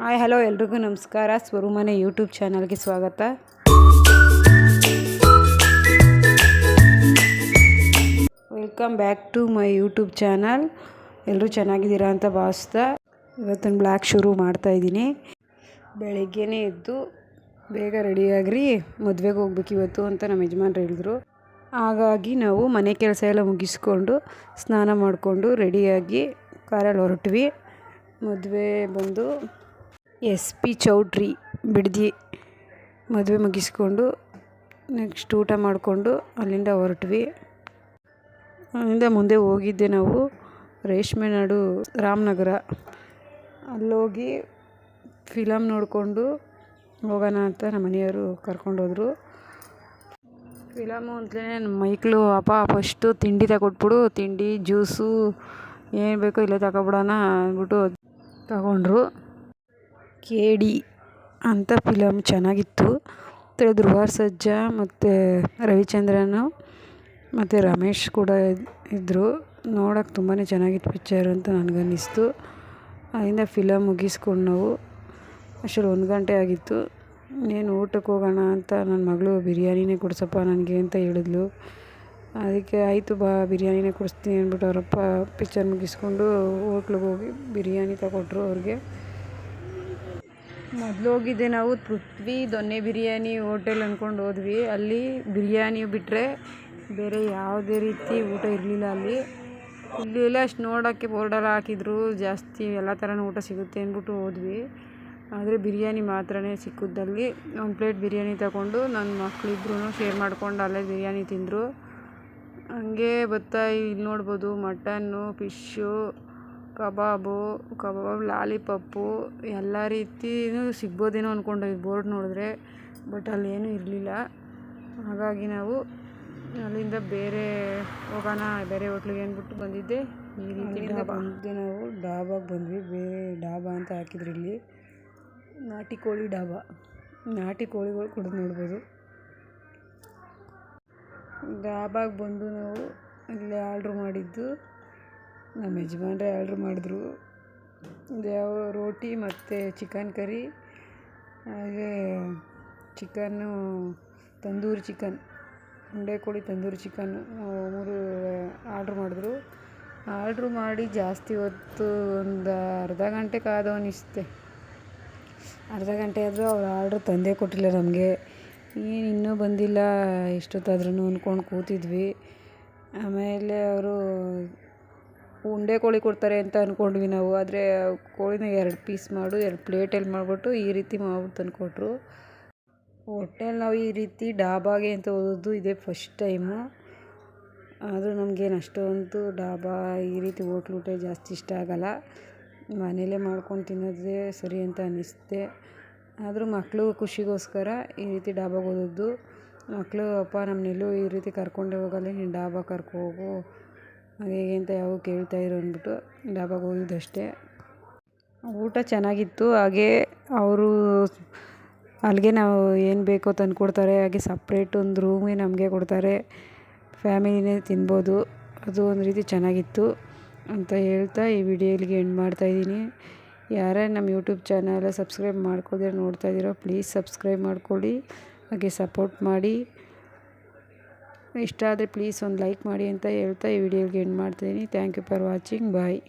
Hi hello ಎಲ್ರಿಗೂ ನಮಸ್ಕಾರ. ಸ್ವರುಮನೆ YouTube ಚಾನಲ್ಗೆ ಸ್ವಾಗತ. Welcome back to my YouTube channel. ಎಲ್ಲರೂ ಚೆನ್ನಾಗಿದ್ದೀರಾ ಅಂತ ಭಾವಿಸ್ತಾ ಇವತ್ತಿನ ಬ್ಲಾಗ್ ಶುರು ಮಾಡ್ತಾಯಿದ್ದೀನಿ. ಬೆಳಗ್ಗೆನೇ ಎದ್ದು ಬೇಗ ರೆಡಿಯಾಗ್ರಿ, ಮದುವೆಗೆ ಹೋಗ್ಬೇಕು ಇವತ್ತು ಅಂತ ನಮ್ಮ ಯಜಮಾನ್ರು ಹೇಳಿದ್ರು. ಹಾಗಾಗಿ ನಾವು ಮನೆ ಕೆಲಸ ಎಲ್ಲ ಮುಗಿಸ್ಕೊಂಡು ಸ್ನಾನ ಮಾಡಿಕೊಂಡು ರೆಡಿಯಾಗಿ ಕಾರಲ್ಲಿ ಹೊರಟ್ವಿ. ಮದುವೆ ಬಂದು SP ಚೌಟ್ರಿ ಬಿಡ್ದಿ. ಮದುವೆ ಮುಗಿಸ್ಕೊಂಡು ನೆಕ್ಸ್ಟ್ ಊಟ ಮಾಡಿಕೊಂಡು ಅಲ್ಲಿಂದ ಹೊರಟ್ವಿ. ಅಲ್ಲಿಂದ ಮುಂದೆ ಹೋಗಿದ್ದೆ ನಾವು ರೇಷ್ಮೆ ನಾಡು ರಾಮನಗರ. ಅಲ್ಲೋಗಿ ಫಿಲಮ್ ನೋಡಿಕೊಂಡು ಹೋಗೋಣ ಅಂತ ನಮ್ಮ ಮನೆಯವರು ಕರ್ಕೊಂಡೋದ್ರು. ಫಿಲಮು ಅಂತಲೇ ನಮ್ಮ ಮೈಕ್ಳು ಅಪ್ಪ ಫಸ್ಟು ತಿಂಡಿ ತಗೊಟ್ಬಿಡು, ತಿಂಡಿ ಜ್ಯೂಸು ಏನು ಬೇಕೋ ಇಲ್ಲೇ ತಗೊಬಿಡೋಣ ಅಂದ್ಬಿಟ್ಟು ತಗೊಂಡ್ರು. KD ಅಂತ ಫಿಲಮ್ ಚೆನ್ನಾಗಿತ್ತು. ಧ್ರುವ ಸರ್ಜಾ ಮತ್ತು ರವಿಚಂದ್ರನ್ ಮತ್ತು ರಮೇಶ್ ಕೂಡ ಇದ್ದರು. ನೋಡೋಕ್ಕೆ ತುಂಬಾ ಚೆನ್ನಾಗಿತ್ತು ಪಿಕ್ಚರ್ ಅಂತ ನನಗನ್ನಿಸ್ತು. ಅಲ್ಲಿಂದ ಫಿಲಮ್ ಮುಗಿಸ್ಕೊಂಡು ನಾವು ಅಷ್ಟರಲ್ಲಿ 1 ಗಂಟೆ ಆಗಿತ್ತು. ಇನ್ನೇನು ಊಟಕ್ಕೆ ಹೋಗೋಣ ಅಂತ ನನ್ನ ಮಗಳು ಬಿರಿಯಾನಿನೇ ಕೊಡಿಸಪ್ಪ ನನಗೆ ಅಂತ ಹೇಳಿದ್ಲು. ಅದಕ್ಕೆ ಆಯಿತು ಬಾ ಬಿರಿಯಾನಿನೇ ಕೊಡಿಸ್ತೀನಿ ಅಂದ್ಬಿಟ್ಟು ಅವರಪ್ಪ ಪಿಕ್ಚರ್ ಮುಗಿಸ್ಕೊಂಡು ಹೋಟ್ಲಿಗೆ ಹೋಗಿ ಬಿರಿಯಾನಿ ತಗೊಟ್ರು ಅವ್ರಿಗೆ. ಮೊದಲು ಹೋಗಿದ್ದೆ ನಾವು ಪೃಥ್ವಿ ದೊನ್ನೆ ಬಿರಿಯಾನಿ ಹೋಟೆಲ್ ಅಂದ್ಕೊಂಡು ಹೋದ್ವಿ. ಅಲ್ಲಿ ಬಿರಿಯಾನಿ ಬಿಟ್ಟರೆ ಬೇರೆ ಯಾವುದೇ ರೀತಿ ಊಟ ಇರಲಿಲ್ಲ. ಇಲ್ಲಿ ಎಲ್ಲ ಅಷ್ಟು ನೋಡೋಕ್ಕೆ ಬೋರ್ಡೆಲ್ಲ ಹಾಕಿದ್ರು, ಜಾಸ್ತಿ ಎಲ್ಲ ಥರನೂ ಊಟ ಸಿಗುತ್ತೆ ಅಂದ್ಬಿಟ್ಟು ಹೋದ್ವಿ. ಆದರೆ ಬಿರಿಯಾನಿ ಮಾತ್ರನೇ ಸಿಕ್ಕಿದ್ದಲ್ಲಿ 1 ಪ್ಲೇಟ್ ಬಿರಿಯಾನಿ ತಗೊಂಡು ನನ್ನ ಮಕ್ಕಳಿಬ್ರು ಶೇರ್ ಮಾಡ್ಕೊಂಡು ಅಲ್ಲೇ ಬಿರಿಯಾನಿ ತಿಂದರು. ಹಂಗೆ ಇಲ್ಲಿ ನೋಡ್ಬೋದು ಮಟನ್ನು, ಫಿಶ್ಶು, ಕಬಾಬ್, ಲಾಲಿಪಪ್ಪು ಎಲ್ಲ ರೀತಿಯೂ ಸಿಗ್ಬೋದೇನೋ ಅಂದ್ಕೊಂಡು ಬೋರ್ಡ್ ನೋಡಿದ್ರೆ, ಬಟ್ ಅಲ್ಲೇನೂ ಇರಲಿಲ್ಲ. ಹಾಗಾಗಿ ನಾವು ಅಲ್ಲಿಂದ ಬೇರೆ ಹೋಗೋಣ ಬೇರೆ ಹೋಟ್ಲಿಗೆ ಅಂದ್ಬಿಟ್ಟು ಬಂದಿದ್ದೆ. ಈ ರೀತಿ ಬಂದಿದ್ದೆ ನಾವು ಡಾಬಾಗೆ ಬಂದ್ವಿ. ಬೇರೆ ಡಾಬಾ ಅಂತ ಹಾಕಿದ್ರು ಇಲ್ಲಿ, ನಾಟಿ ಕೋಳಿ ಡಾಬಾ. ನಾಟಿ ಕೋಳಿಗಳು ಕೂಡ ನೋಡ್ಬೋದು. ಡಾಬಾಗೆ ಬಂದು ನಾವು ಇಲ್ಲಿ ಆರ್ಡ್ರ್ ಮಾಡಿದ್ದು ನಮ್ಮ ಯಜಮಾನ್ರೇ ಆರ್ಡ್ರ್ ಮಾಡಿದ್ರು. ಯಾವ ರೋಟಿ ಮತ್ತು ಚಿಕನ್ ಕರಿ, ಹಾಗೆ ಚಿಕನ್ನು ತಂದೂರಿ ಚಿಕನ್, ಉಂಡೆ ಕೋಳಿ ತಂದೂರಿ ಚಿಕನ್ 3 ಆರ್ಡ್ರ್ ಮಾಡಿದ್ರು. ಆರ್ಡ್ರ್ ಮಾಡಿ ಜಾಸ್ತಿ ಹೊತ್ತು ಒಂದು ಅರ್ಧ ಗಂಟೆ ಕಾದು ಅನ್ನಿಸುತ್ತೆ. ಅರ್ಧ ಗಂಟೆ ಆದರೂ ಅವ್ರು ಆರ್ಡ್ರ್ ತಂದೇ ಕೊಟ್ಟಿಲ್ಲ ನಮಗೆ. ಇನ್ನೂ ಬಂದಿಲ್ಲ ಎಷ್ಟೊತ್ತಾದ್ರೂ ಅಂದ್ಕೊಂಡು ಕೂತಿದ್ವಿ. ಆಮೇಲೆ ಅವರು ಉಂಡೆ ಕೋಳಿ ಕೊಡ್ತಾರೆ ಅಂತ ಅಂದ್ಕೊಂಡ್ವಿ ನಾವು. ಆದರೆ ಕೋಳಿನ 2 ಪೀಸ್ ಮಾಡು 2 ಪ್ಲೇಟಲ್ಲಿ ಮಾಡಿಬಿಟ್ಟು ಈ ರೀತಿ ಮಾಡ್ಬಿಟ್ಟು ತಂದುಕೊಟ್ರು. ಹೋಟೆಲ್ ನಾವು ಈ ರೀತಿ ಡಾಬಾಗೆ ಅಂತ ಹೋದದ್ದು ಇದೇ ಫಸ್ಟ್ ಟೈಮು. ಆದರೂ ನಮಗೇನು ಅಷ್ಟೊಂದು ಡಾಬಾ ಈ ರೀತಿ ಹೋಟ್ಲು ಊಟ ಜಾಸ್ತಿ ಇಷ್ಟ ಆಗೋಲ್ಲ. ಮನೇಲೇ ಮಾಡ್ಕೊಂಡು ತಿನ್ನೋದೇ ಸರಿ ಅಂತ ಅನ್ನಿಸುತ್ತೆ. ಆದರೂ ಮಕ್ಕಳು ಖುಷಿಗೋಸ್ಕರ ಈ ರೀತಿ ಡಾಬಾಗೆ ಹೋದದ್ದು. ಮಕ್ಕಳು ಅಪ್ಪ ನಮ್ಮನ್ನೆಲ್ಲೂ ಈ ರೀತಿ ಕರ್ಕೊಂಡೇ ಹೋಗಲ್ಲ, ನೀನು ಡಾಬಾ ಕರ್ಕೊ ಹೋಗು ಹಾಗೆ ಹೀಗೆ ಅಂತ ಯಾವಾಗ ಕೇಳ್ತಾಯಿರು ಅಂದ್ಬಿಟ್ಟು ಡಾಬಾಗೆ ಹೋಗಿದ್ದಷ್ಟೇ. ಊಟ ಚೆನ್ನಾಗಿತ್ತು. ಹಾಗೆ ಅವರು ಅಲ್ಲಿಗೆ ನಾವು ಏನು ಬೇಕೋ ತಂದು ಕೊಡ್ತಾರೆ. ಹಾಗೆ ಸಪ್ರೇಟ್ ಒಂದು ರೂಮೇ ನಮಗೆ ಕೊಡ್ತಾರೆ, ಫ್ಯಾಮಿಲಿನೇ ತಿನ್ಬೋದು. ಅದು ಒಂದು ರೀತಿ ಚೆನ್ನಾಗಿತ್ತು ಅಂತ ಹೇಳ್ತಾ ಈ ವಿಡಿಯೋ ಇಲ್ಲಿಗೆ ಎಂಡ್ ಮಾಡ್ತಾಯಿದ್ದೀನಿ. ಯಾರೇ ನಮ್ಮ ಯೂಟ್ಯೂಬ್ ಚಾನಲ್ ಸಬ್ಸ್ಕ್ರೈಬ್ ಮಾಡ್ಕೊಳ್ದೆ ನೋಡ್ತಾ ಇದ್ದೀರೋ ಪ್ಲೀಸ್ ಸಬ್ಸ್ಕ್ರೈಬ್ ಮಾಡ್ಕೊಳ್ಳಿ, ಹಾಗೆ ಸಪೋರ್ಟ್ ಮಾಡಿ. ಇಷ್ಟ ಆದರೆ ಪ್ಲೀಸ್ ಒಂದು ಲೈಕ್ ಮಾಡಿ ಅಂತ ಹೇಳ್ತಾ ಈ ವಿಡಿಯೋಗೆ ಎಂಡ್ ಮಾಡ್ತಾಯಿದ್ದೀನಿ. Thank you for watching. Bye.